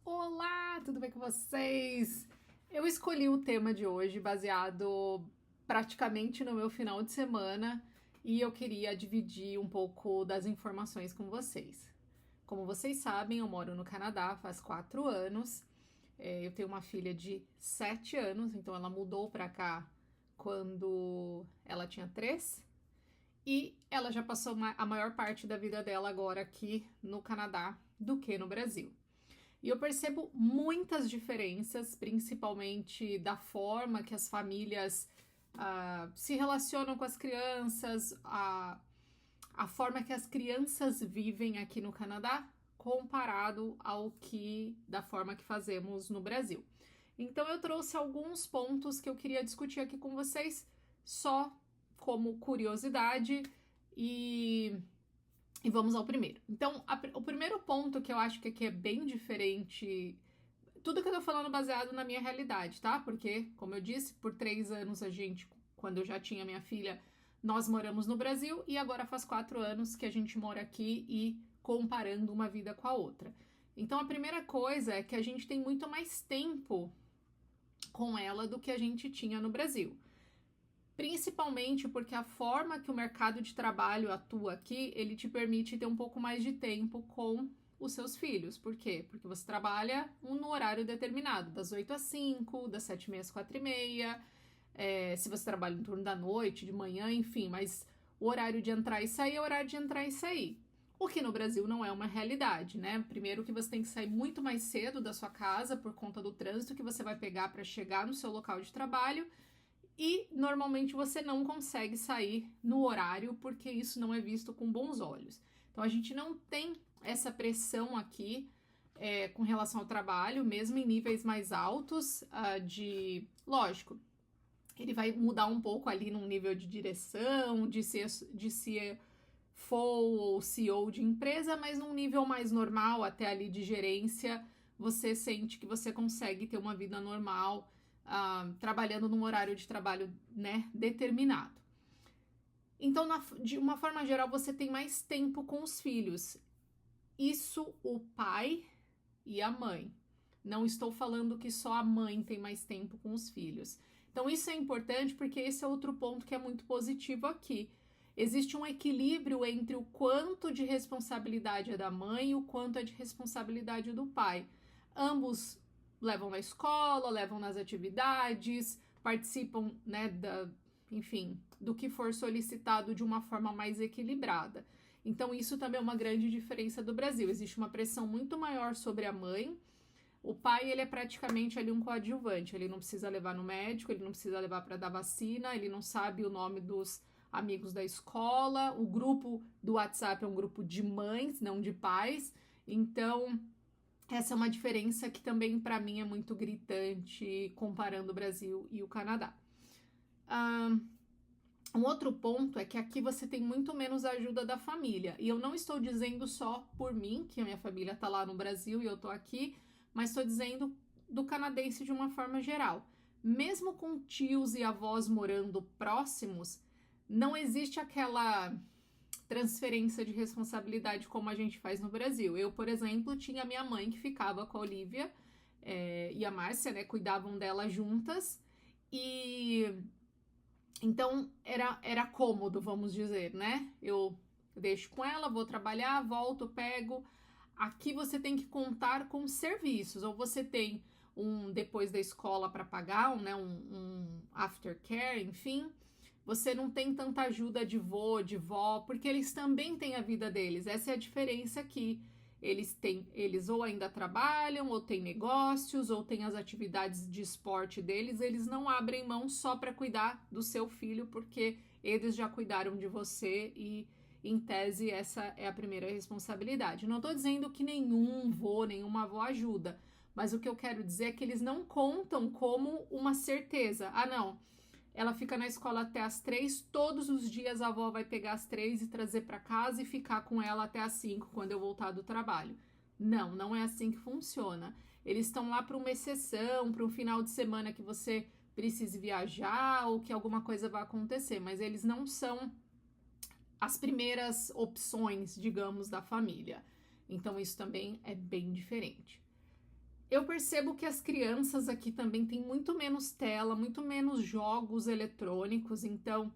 Olá, tudo bem com vocês? Eu escolhi o tema de hoje baseado praticamente no meu final de semana e eu queria dividir um pouco das informações com vocês. Como vocês sabem, eu moro no Canadá faz 4 anos. Eu tenho uma filha de 7 anos, então ela mudou para cá quando ela tinha 3 e ela já passou a maior parte da vida dela agora aqui no Canadá do que no Brasil. E eu percebo muitas diferenças, principalmente da forma que as famílias se relacionam com as crianças, a forma que as crianças vivem aqui no Canadá, comparado ao que da forma que fazemos no Brasil. Então eu trouxe alguns pontos que eu queria discutir aqui com vocês, só como curiosidade e vamos ao primeiro. Então, o primeiro ponto que eu acho que aqui é bem diferente. Tudo que eu tô falando baseado na minha realidade, tá? Porque, como eu disse, por 3 anos quando eu já tinha minha filha, nós moramos no Brasil e agora faz 4 anos que a gente mora aqui e comparando uma vida com a outra. Então, a primeira coisa é que a gente tem muito mais tempo com ela do que a gente tinha no Brasil. Principalmente porque a forma que o mercado de trabalho atua aqui, ele te permite ter um pouco mais de tempo com os seus filhos. Por quê? Porque você trabalha no horário determinado, das 8 às 5, das 7h30 às 4h30, se você trabalha no turno da noite, de manhã, enfim, mas o horário de entrar e sair é o horário de entrar e sair. O que no Brasil não é uma realidade, né? Primeiro que você tem que sair muito mais cedo da sua casa por conta do trânsito que você vai pegar para chegar no seu local de trabalho. E normalmente você não consegue sair no horário porque isso não é visto com bons olhos. Então a gente não tem essa pressão aqui com relação ao trabalho, mesmo em níveis mais altos lógico, ele vai mudar um pouco ali num nível de direção, de ser CFO ou CEO de empresa, mas num nível mais normal, até ali de gerência, você sente que você consegue ter uma vida normal, trabalhando num horário de trabalho, né, determinado. Então, de uma forma geral, você tem mais tempo com os filhos. Isso o pai e a mãe. Não estou falando que só a mãe tem mais tempo com os filhos. Então, isso é importante porque esse é outro ponto que é muito positivo aqui. Existe um equilíbrio entre o quanto de responsabilidade é da mãe e o quanto é de responsabilidade do pai. Ambos levam na escola, levam nas atividades, participam, né, enfim, do que for solicitado de uma forma mais equilibrada. Então, isso também é uma grande diferença do Brasil. Existe uma pressão muito maior sobre a mãe. O pai, ele é praticamente ali um coadjuvante. Ele não precisa levar no médico, ele não precisa levar para dar vacina, ele não sabe o nome dos amigos da escola. O grupo do WhatsApp é um grupo de mães, não de pais. Então, essa é uma diferença que também para mim é muito gritante comparando o Brasil e o Canadá. Um outro ponto é que aqui você tem muito menos ajuda da família. E eu não estou dizendo só por mim, que a minha família tá lá no Brasil e eu tô aqui, mas estou dizendo do canadense de uma forma geral. Mesmo com tios e avós morando próximos, não existe aquela transferência de responsabilidade como a gente faz no Brasil. Eu, por exemplo, tinha minha mãe que ficava com a Olivia e a Márcia, né, cuidavam dela juntas, e então era cômodo, vamos dizer, né? Eu deixo com ela, vou trabalhar, volto, pego. Aqui você tem que contar com serviços, ou você tem depois da escola para pagar, né, um aftercare, enfim. Você não tem tanta ajuda de vô, de vó, porque eles também têm a vida deles. Essa é a diferença aqui. Eles ou ainda trabalham, ou têm negócios, ou têm as atividades de esporte deles. Eles não abrem mão só para cuidar do seu filho, porque eles já cuidaram de você e, em tese, essa é a primeira responsabilidade. Não estou dizendo que nenhum vô, nenhuma avó ajuda, mas o que eu quero dizer é que eles não contam como uma certeza. Ah, não, ela fica na escola até as 3, todos os dias a avó vai pegar as 3 e trazer para casa e ficar com ela até as 5, quando eu voltar do trabalho. Não, não é assim que funciona. Eles estão lá para uma exceção, para um final de semana que você precise viajar ou que alguma coisa vai acontecer, mas eles não são as primeiras opções, digamos, da família. Então isso também é bem diferente. Eu percebo que as crianças aqui também têm muito menos tela, muito menos jogos eletrônicos, então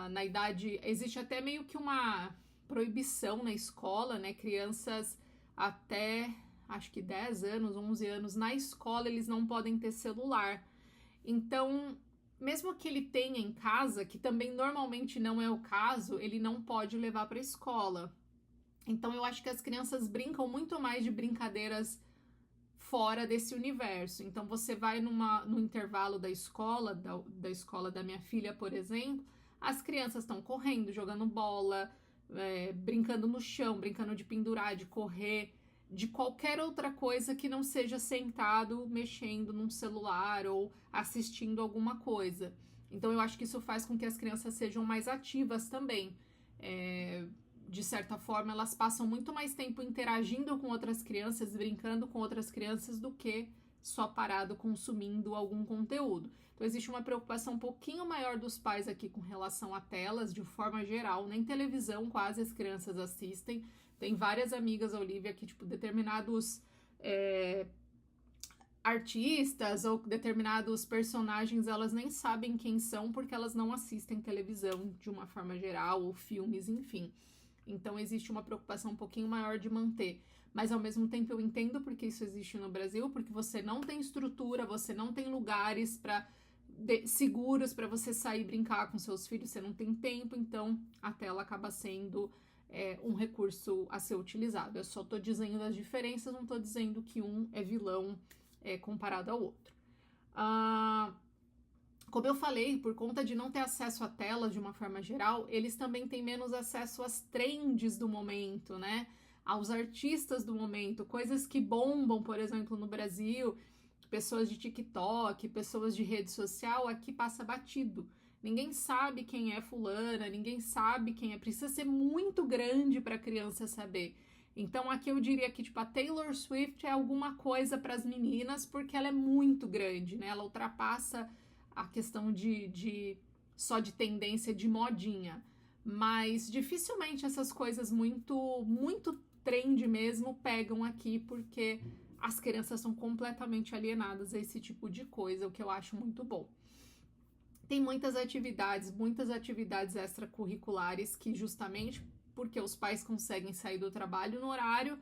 na idade existe até meio que uma proibição na escola, né? Crianças até acho que 10 anos, 11 anos na escola eles não podem ter celular. Então, mesmo que ele tenha em casa, que também normalmente não é o caso, ele não pode levar para a escola. Então, eu acho que as crianças brincam muito mais de brincadeiras fora desse universo. Então, você vai no intervalo da escola, da escola da minha filha, por exemplo, as crianças estão correndo, jogando bola, brincando no chão, brincando de pendurar, de correr, de qualquer outra coisa que não seja sentado mexendo num celular ou assistindo alguma coisa. Então, eu acho que isso faz com que as crianças sejam mais ativas também. De certa forma, elas passam muito mais tempo interagindo com outras crianças, brincando com outras crianças, do que só parado consumindo algum conteúdo. Então, existe uma preocupação um pouquinho maior dos pais aqui com relação a telas, de forma geral. Nem televisão quase as crianças assistem. Tem várias amigas, Olivia, que, tipo, determinados artistas ou determinados personagens, elas nem sabem quem são, porque elas não assistem televisão de uma forma geral, ou filmes, enfim. Então, existe uma preocupação um pouquinho maior de manter. Mas, ao mesmo tempo, eu entendo porque isso existe no Brasil, porque você não tem estrutura, você não tem lugares seguros para você sair e brincar com seus filhos, você não tem tempo, então a tela acaba sendo um recurso a ser utilizado. Eu só estou dizendo as diferenças, não estou dizendo que um é vilão comparado ao outro. Como eu falei, por conta de não ter acesso a telas de uma forma geral, eles também têm menos acesso às trends do momento, né? Aos artistas do momento, coisas que bombam, por exemplo, no Brasil, pessoas de TikTok, pessoas de rede social, aqui passa batido. Ninguém sabe quem é fulana, ninguém sabe quem é. Precisa ser muito grande para a criança saber. Então, aqui eu diria que, tipo, a Taylor Swift é alguma coisa para as meninas, porque ela é muito grande, né? Ela ultrapassa a questão só de tendência de modinha. Mas dificilmente essas coisas muito trend mesmo pegam aqui, porque as crianças são completamente alienadas a esse tipo de coisa, o que eu acho muito bom. Tem muitas atividades extracurriculares que, justamente porque os pais conseguem sair do trabalho no horário,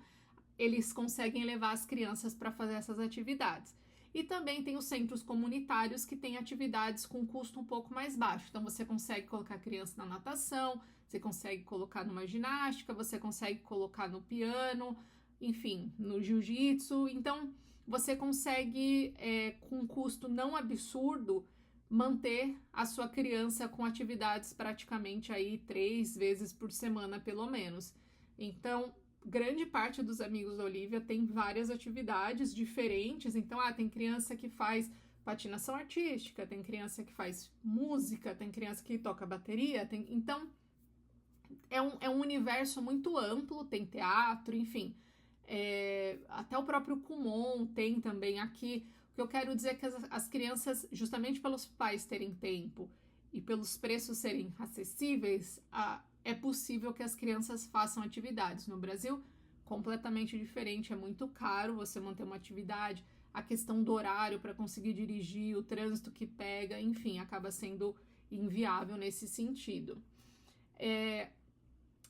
eles conseguem levar as crianças para fazer essas atividades. E também tem os centros comunitários que têm atividades com custo um pouco mais baixo. Então, você consegue colocar a criança na natação, você consegue colocar numa ginástica, você consegue colocar no piano, enfim, no jiu-jitsu. Então, você consegue, com um custo não absurdo, manter a sua criança com atividades praticamente aí 3 vezes por semana, pelo menos. Então, grande parte dos amigos da Olivia tem várias atividades diferentes. Então, tem criança que faz patinação artística, tem criança que faz música, tem criança que toca bateria. Então, é um universo muito amplo, tem teatro, enfim. Até o próprio Kumon tem também aqui. O que eu quero dizer é que as crianças, justamente pelos pais terem tempo e pelos preços serem acessíveis, é possível que as crianças façam atividades. No Brasil, completamente diferente, é muito caro você manter uma atividade, a questão do horário para conseguir dirigir, o trânsito que pega, enfim, acaba sendo inviável nesse sentido.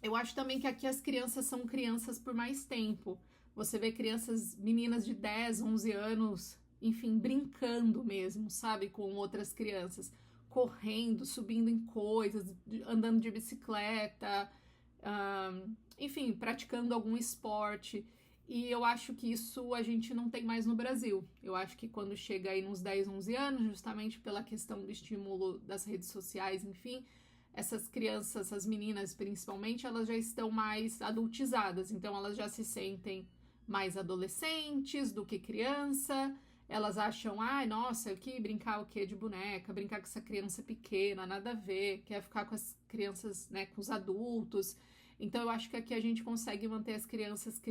Eu acho também que aqui as crianças são crianças por mais tempo. Você vê crianças, meninas de 10, 11 anos, enfim, brincando mesmo, sabe, com outras crianças, correndo, subindo em coisas, andando de bicicleta, enfim, praticando algum esporte. E eu acho que isso a gente não tem mais no Brasil. Eu acho que quando chega aí nos 10, 11 anos, justamente pela questão do estímulo das redes sociais, enfim, essas crianças, essas meninas principalmente, elas já estão mais adultizadas, então elas já se sentem mais adolescentes do que criança. Elas acham, nossa, brincar o que de boneca, brincar com essa criança pequena, nada a ver, quer ficar com as crianças, né, com os adultos. Então eu acho que aqui a gente consegue manter as crianças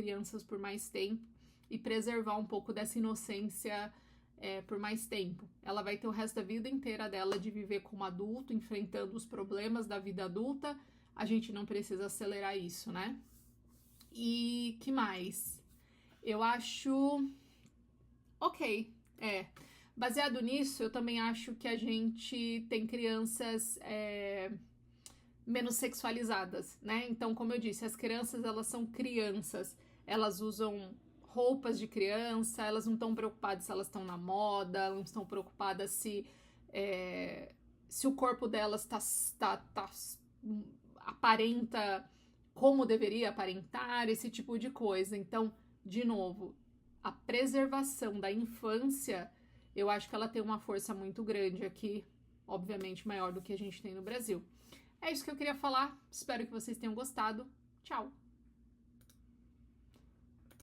por mais tempo e preservar um pouco dessa inocência por mais tempo. Ela vai ter o resto da vida inteira dela de viver como adulto, enfrentando os problemas da vida adulta. A gente não precisa acelerar isso, né? E que mais? Eu acho Ok, baseado nisso, eu também acho que a gente tem crianças menos sexualizadas, né? Então, como eu disse, as crianças, elas são crianças, elas usam roupas de criança, elas não estão preocupadas se elas estão na moda, elas não estão preocupadas se o corpo delas aparenta como deveria aparentar, esse tipo de coisa. Então, de novo, a preservação da infância, eu acho que ela tem uma força muito grande aqui, obviamente maior do que a gente tem no Brasil. É isso que eu queria falar, espero que vocês tenham gostado. Tchau!